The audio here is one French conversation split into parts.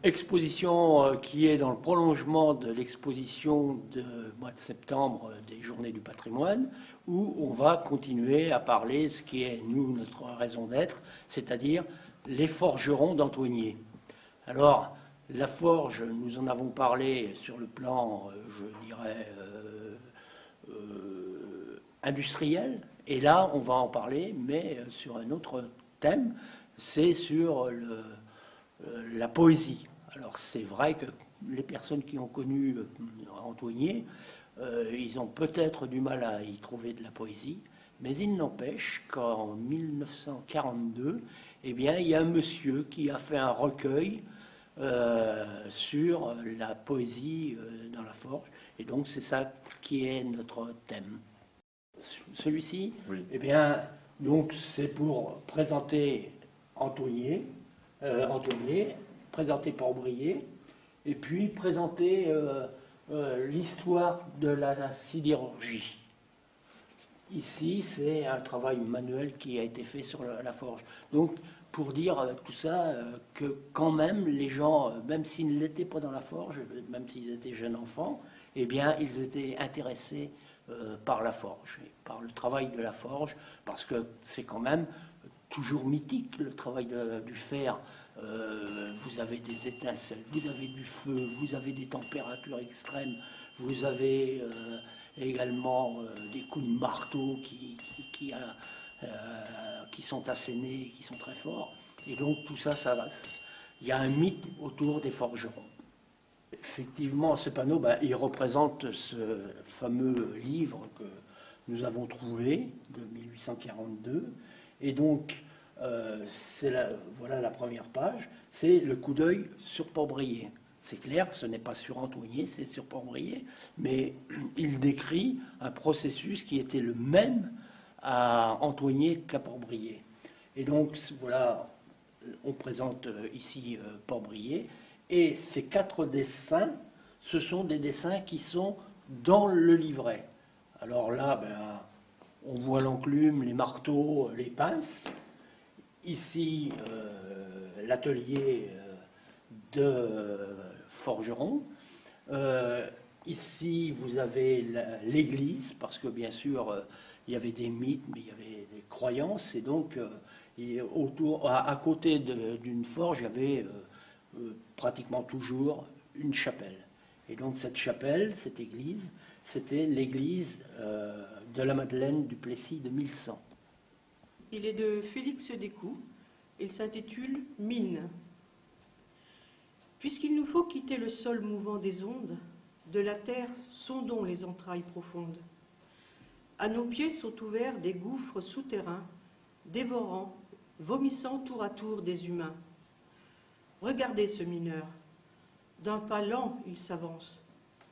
Exposition qui est dans le prolongement de l'exposition du mois de septembre des Journées du patrimoine, où on va continuer à parler ce qui est, nous, notre raison d'être, c'est-à-dire les forgerons d'Antoigné. Alors, la forge, nous en avons parlé sur le plan, je dirais, industriel, et là, on va en parler, mais sur un autre thème, c'est sur la poésie. Alors c'est vrai que les personnes qui ont connu Antoigné, ils ont peut-être du mal à y trouver de la poésie, mais il n'empêche qu'en 1942, eh bien, il y a un monsieur qui a fait un recueil sur la poésie dans la forge, et donc c'est ça qui est notre thème. Celui-ci, oui. Eh bien, donc c'est pour présenter Antoigné, présenter Port-Brillet, et puis présenter l'histoire de la sidérurgie. Ici, c'est un travail manuel qui a été fait sur la forge. Donc, pour dire tout ça, que quand même, les gens, même s'ils ne l'étaient pas dans la forge, même s'ils étaient jeunes enfants, eh bien, ils étaient intéressés par la forge, par le travail de la forge, parce que c'est quand même toujours mythique, le travail du fer. Vous avez des étincelles, vous avez du feu, vous avez des températures extrêmes, vous avez également des coups de marteau qui sont assénés, qui sont très forts. Et donc tout ça, il y a un mythe autour des forgerons. Effectivement, ce panneau, il représente ce fameux livre que nous avons trouvé de 1842. Et donc, voilà la première page, c'est le coup d'œil sur Port-Brillet. C'est clair, ce n'est pas sur Antoigné, c'est sur Port-Brillet, mais il décrit un processus qui était le même à Antoigné qu'à Port-Brillet. Et donc, voilà, on présente ici Port-Brillet, et ces 4 dessins, ce sont des dessins qui sont dans le livret. Alors là, on voit l'enclume, les marteaux, les pinces. Ici, l'atelier de forgeron. Ici, vous avez l'église, parce que bien sûr, il y avait des mythes, mais il y avait des croyances. Et donc, à côté d'une forge, il y avait pratiquement toujours une chapelle. Et donc, cette chapelle, cette église, c'était l'église de la Madeleine du Plessis de 1100. Il est de Félix Descoux. Il s'intitule « Mine ». Puisqu'il nous faut quitter le sol mouvant des ondes, de la terre sondons les entrailles profondes. À nos pieds sont ouverts des gouffres souterrains, dévorant, vomissant tour à tour des humains. Regardez ce mineur. D'un pas lent, il s'avance.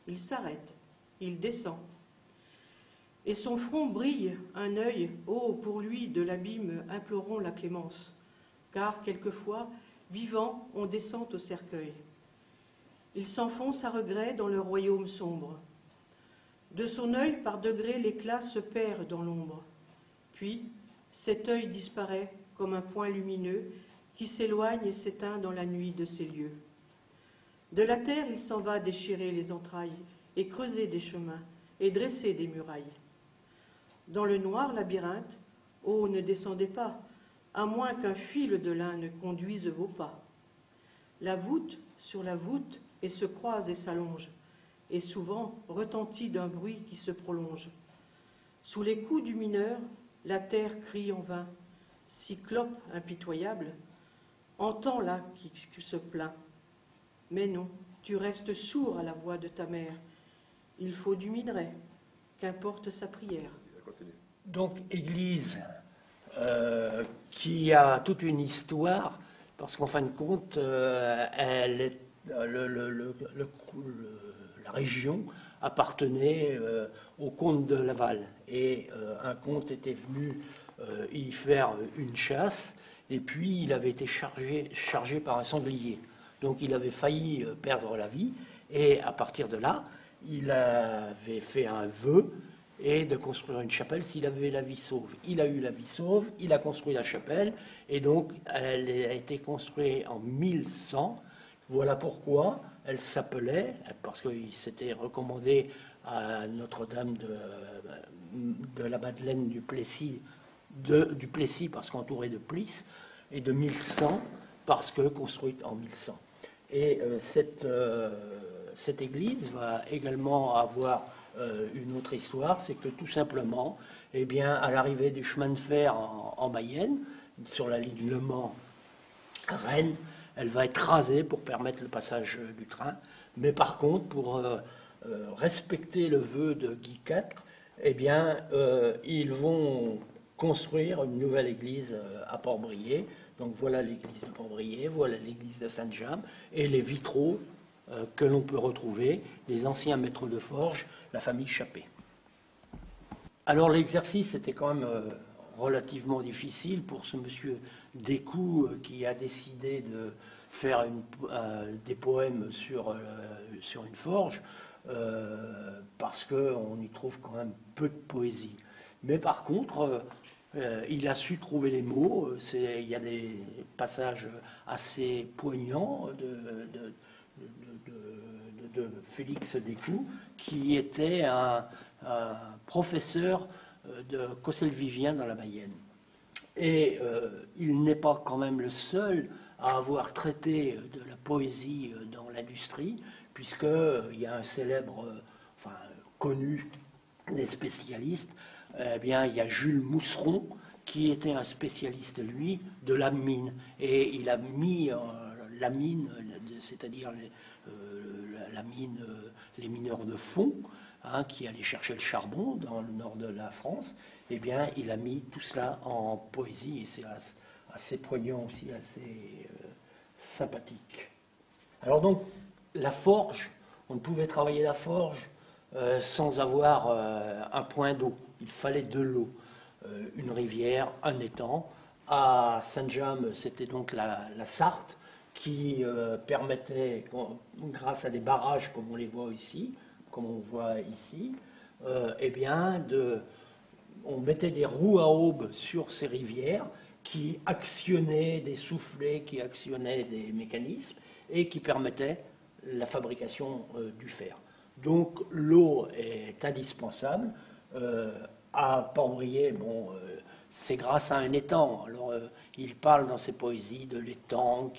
Il s'arrête. Il descend. Et son front brille, un œil, ô pour lui de l'abîme implorons la clémence, car quelquefois, vivant, on descend au cercueil. Il s'enfonce à regret dans le royaume sombre. De son œil, par degrés, l'éclat se perd dans l'ombre. Puis, cet œil disparaît comme un point lumineux qui s'éloigne et s'éteint dans la nuit de ces lieux. De la terre, il s'en va déchirer les entrailles et creuser des chemins et dresser des murailles. Dans le noir labyrinthe, oh, ne descendez pas, à moins qu'un fil de lin ne conduise vos pas. La voûte sur la voûte et se croise et s'allonge, et souvent retentit d'un bruit qui se prolonge. Sous les coups du mineur, la terre crie en vain. Cyclope impitoyable, entends là qui se plaint. Mais non, tu restes sourd à la voix de ta mère. Il faut du minerai, qu'importe sa prière. Donc, église qui a toute une histoire, parce qu'en fin de compte, elle est, la région appartenait au comte de Laval. Et un comte était venu y faire une chasse, et puis il avait été chargé par un sanglier. Donc il avait failli perdre la vie, et à partir de là, il avait fait un vœu et de construire une chapelle s'il avait la vie sauve. Il a eu la vie sauve, il a construit la chapelle, et donc elle a été construite en 1100, Voilà pourquoi elle s'appelait, parce qu'il s'était recommandé à Notre-Dame de la Madeleine du Plessis, du Plessis parce qu'entourée de Plis, et de 1100 parce que construite en 1100. Et cette église va également avoir une autre histoire, c'est que tout simplement, eh bien, à l'arrivée du chemin de fer en Mayenne, sur la ligne Le Mans-Rennes, elle va être rasée pour permettre le passage du train. Mais par contre, pour respecter le vœu de Guy IV, eh bien, ils vont construire une nouvelle église à Port-Brillet. Donc voilà l'église de Port-Brillet, voilà l'église de Saint-James et les vitraux que l'on peut retrouver des anciens maîtres de forge, la famille Chappé. Alors l'exercice était quand même relativement difficile pour ce monsieur Descoux qui a décidé de faire des poèmes sur une forge, parce qu'on y trouve quand même peu de poésie. Mais par contre, il a su trouver les mots. Il y a des passages assez poignants de Félix Descoux, qui était un professeur de Cossel-Vivien dans la Mayenne. Et il n'est pas quand même le seul à avoir traité de la poésie dans l'industrie, puisqu'il y a un célèbre, connu des spécialistes, eh bien, il y a Jules Mousseron, qui était un spécialiste, lui, de la mine. Et il a mis la mine, c'est-à-dire la mine, les mineurs de fond, qui allaient chercher le charbon dans le nord de la France, eh bien, il a mis tout cela en poésie, et c'est assez poignant aussi, assez sympathique. Alors donc, la forge, on ne pouvait travailler la forge sans avoir un point d'eau. Il fallait de l'eau, une rivière, un étang. À Saint-James, c'était donc la Sarthe qui permettait, grâce à des barrages comme on les voit ici, eh bien, on mettait des roues à aubes sur ces rivières qui actionnaient des soufflets, qui actionnaient des mécanismes et qui permettaient la fabrication du fer. Donc l'eau est indispensable. À Port-Brillet, c'est grâce à un étang. Alors il parle dans ses poésies de l'étang,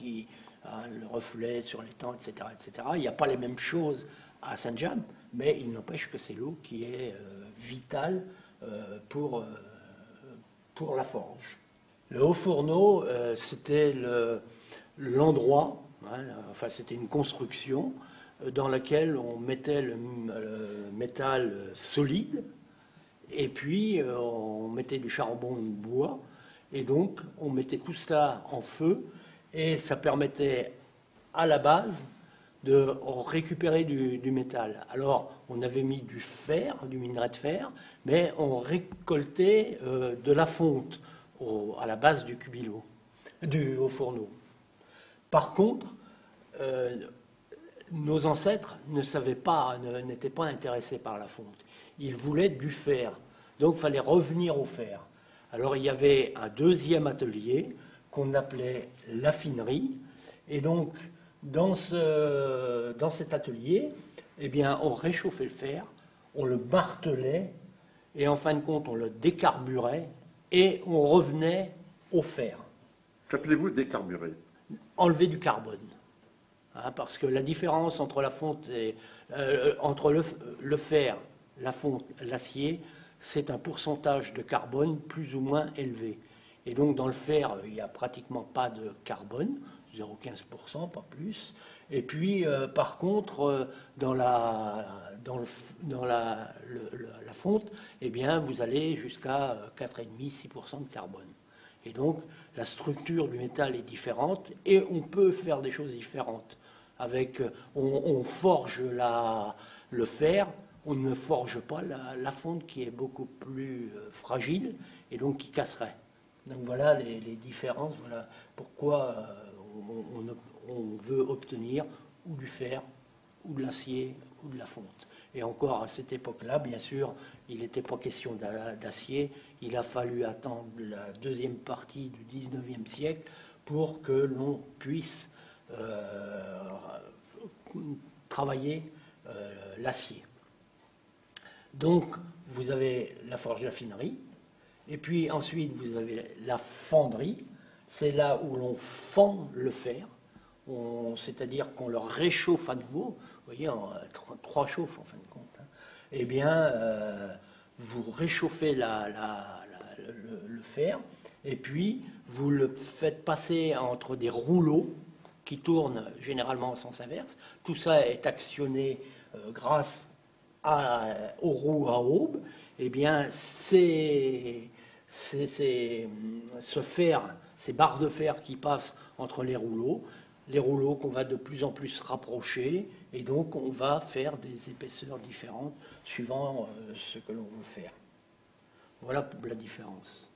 le reflet sur l'étang, etc., etc. Il n'y a pas les mêmes choses à Saint-James, mais il n'empêche que c'est l'eau qui est vitale pour la forge. Le Haut-Fourneau, c'était l'endroit, c'était une construction dans laquelle on mettait le métal solide, et puis on mettait du charbon de bois, et donc on mettait tout ça en feu, et ça permettait à la base de récupérer du métal. Alors, on avait mis du fer, du minerai de fer, mais on récoltait de la fonte à la base du cubilot, du Haut-Fourneau. Par contre, nos ancêtres n'étaient pas intéressés par la fonte. Ils voulaient du fer, donc il fallait revenir au fer. Alors, il y avait un deuxième atelier qu'on appelait l'affinerie, et donc, dans cet atelier, eh bien, on réchauffait le fer, on le martelait, et en fin de compte, on le décarburait, et on revenait au fer. Qu'appelez-vous décarburer? Enlever du carbone. Parce que la différence entre la fonte et entre le fer, la fonte, l'acier, c'est un pourcentage de carbone plus ou moins élevé. Et donc, dans le fer, il n'y a pratiquement pas de carbone, 0,15%, pas plus. Et puis, par contre, dans la fonte, eh bien, vous allez jusqu'à 4,5-6% de carbone. Et donc, la structure du métal est différente et on peut faire des choses différentes. On forge le fer, on ne forge pas la fonte qui est beaucoup plus fragile et donc qui casserait. Donc voilà les différences, voilà pourquoi on veut obtenir ou du fer, ou de l'acier, ou de la fonte. Et encore à cette époque-là, bien sûr, il n'était pas question d'acier, il a fallu attendre la deuxième partie du 19e siècle pour que l'on puisse travailler l'acier. Donc, vous avez la forge d'affinerie, et puis ensuite, vous avez la fonderie. C'est là où l'on fend le fer, c'est-à-dire qu'on le réchauffe à nouveau. Vous voyez, en 3 chauffes, en fin de compte. Hein. Eh bien, vous réchauffez le fer, et puis vous le faites passer entre des rouleaux qui tournent généralement en sens inverse. Tout ça est actionné grâce aux roues à aubes. Eh bien, ce fer, ces barres de fer qui passent entre les rouleaux qu'on va de plus en plus rapprocher, et donc on va faire des épaisseurs différentes suivant ce que l'on veut faire. Voilà la différence.